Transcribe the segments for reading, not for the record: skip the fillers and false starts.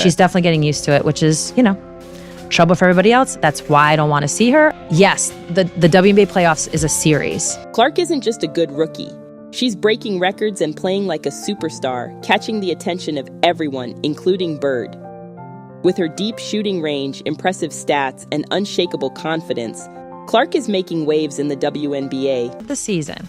She's definitely getting used to it, which is, trouble for everybody else. That's why I don't want to see her. Yes, the WNBA playoffs is a series. Clark isn't just a good rookie. She's breaking records and playing like a superstar, catching the attention of everyone, including Bird. With her deep shooting range, impressive stats, and unshakable confidence, Clark is making waves in the WNBA. The season,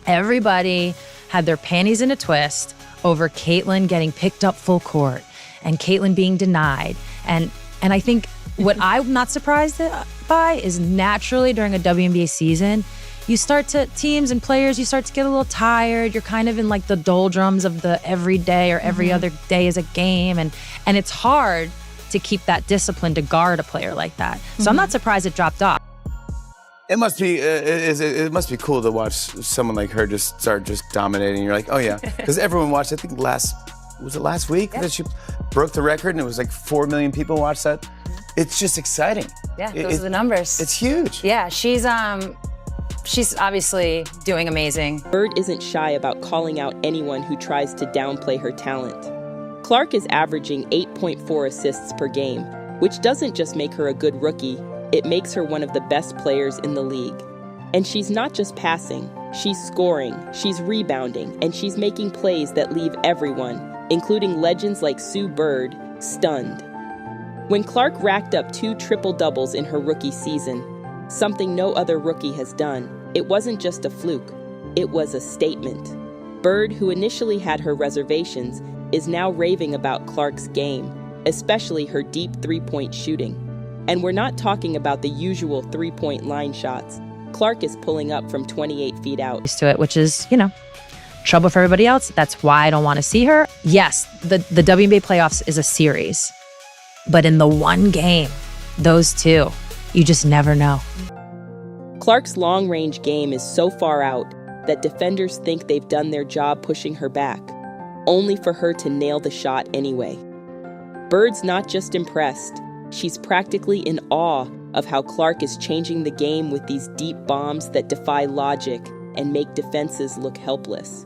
everybody had their panties in a twist over Caitlin getting picked up full court and Caitlin being denied. And I think what I'm not surprised by is naturally during a WNBA season, teams and players, you start to get a little tired. You're kind of in like the doldrums of the every day or every other day is a game. And it's hard to keep that discipline to guard a player like that. So I'm not surprised it dropped off. It must be cool to watch someone like her just start dominating. You're like, oh yeah, because everyone watched. I think last week that she broke the record, and it was like 4 million people watched that. It's just exciting. Yeah, those are the numbers. It's huge. Yeah, she's obviously doing amazing. Bird isn't shy about calling out anyone who tries to downplay her talent. Clark is averaging 8.4 assists per game, which doesn't just make her a good rookie. It makes her one of the best players in the league. And she's not just passing, she's scoring, she's rebounding, and she's making plays that leave everyone, including legends like Sue Bird, stunned. When Clark racked up 2 triple-doubles in her rookie season, something no other rookie has done, it wasn't just a fluke, it was a statement. Bird, who initially had her reservations, is now raving about Clark's game, especially her deep three-point shooting. And we're not talking about the usual three-point line shots. Clark is pulling up from 28 feet out. Used to it, which is, trouble for everybody else. That's why I don't want to see her. Yes, the WNBA playoffs is a series. But in the one game, those two, you just never know. Clark's long-range game is so far out that defenders think they've done their job pushing her back, only for her to nail the shot anyway. Bird's not just impressed. She's practically in awe of how Clark is changing the game with these deep bombs that defy logic and make defenses look helpless.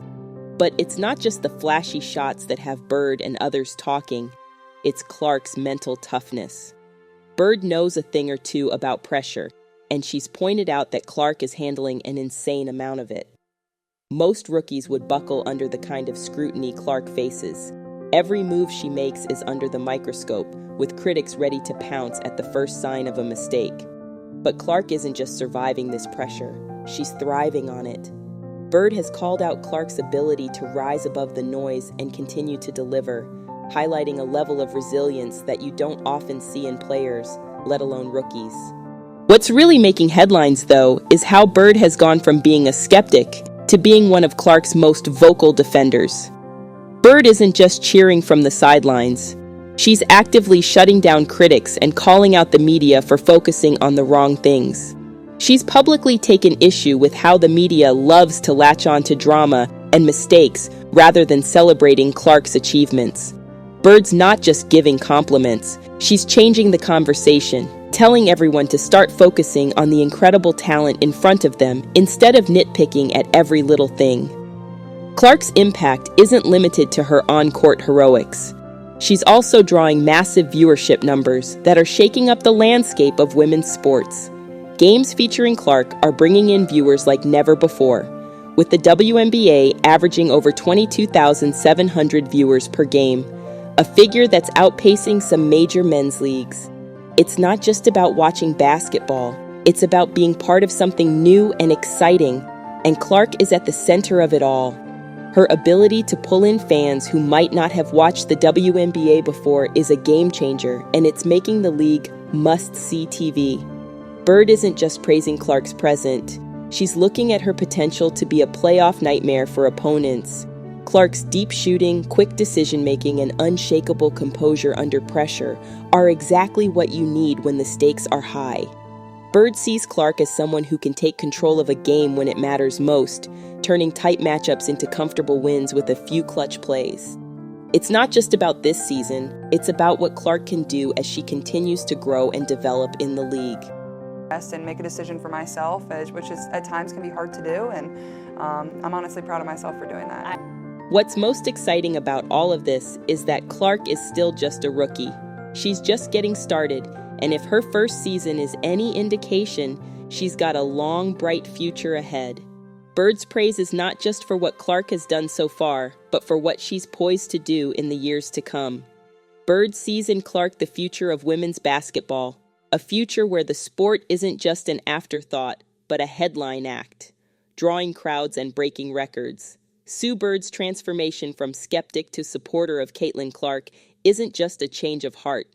But it's not just the flashy shots that have Bird and others talking. It's Clark's mental toughness. Bird knows a thing or two about pressure, and she's pointed out that Clark is handling an insane amount of it. Most rookies would buckle under the kind of scrutiny Clark faces. Every move she makes is under the microscope, with critics ready to pounce at the first sign of a mistake. But Clark isn't just surviving this pressure, she's thriving on it. Bird has called out Clark's ability to rise above the noise and continue to deliver, highlighting a level of resilience that you don't often see in players, let alone rookies. What's really making headlines, though, is how Bird has gone from being a skeptic to being one of Clark's most vocal defenders. Bird isn't just cheering from the sidelines. She's actively shutting down critics and calling out the media for focusing on the wrong things. She's publicly taken issue with how the media loves to latch on to drama and mistakes rather than celebrating Clark's achievements. Bird's not just giving compliments, she's changing the conversation, telling everyone to start focusing on the incredible talent in front of them instead of nitpicking at every little thing. Clark's impact isn't limited to her on-court heroics. She's also drawing massive viewership numbers that are shaking up the landscape of women's sports. Games featuring Clark are bringing in viewers like never before, with the WNBA averaging over 22,700 viewers per game, a figure that's outpacing some major men's leagues. It's not just about watching basketball, it's about being part of something new and exciting, and Clark is at the center of it all. Her ability to pull in fans who might not have watched the WNBA before is a game changer, and it's making the league must-see TV. Bird isn't just praising Clark's present, she's looking at her potential to be a playoff nightmare for opponents. Clark's deep shooting, quick decision-making, and unshakable composure under pressure are exactly what you need when the stakes are high. Bird sees Clark as someone who can take control of a game when it matters most, turning tight matchups into comfortable wins with a few clutch plays. It's not just about this season, it's about what Clark can do as she continues to grow and develop in the league. And make a decision for myself, which is at times can be hard to do, and I'm honestly proud of myself for doing that. What's most exciting about all of this is that Clark is still just a rookie. She's just getting started, and if her first season is any indication, she's got a long, bright future ahead. Bird's praise is not just for what Clark has done so far, but for what she's poised to do in the years to come. Bird sees in Clark the future of women's basketball, a future where the sport isn't just an afterthought, but a headline act, drawing crowds and breaking records. Sue Bird's transformation from skeptic to supporter of Caitlin Clark isn't just a change of heart.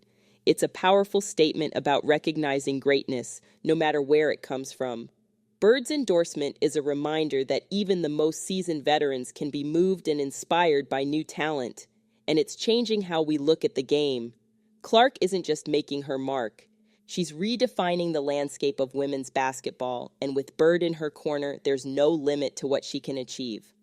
It's a powerful statement about recognizing greatness, no matter where it comes from. Bird's endorsement is a reminder that even the most seasoned veterans can be moved and inspired by new talent, and it's changing how we look at the game. Clark isn't just making her mark. She's redefining the landscape of women's basketball, and with Bird in her corner, there's no limit to what she can achieve.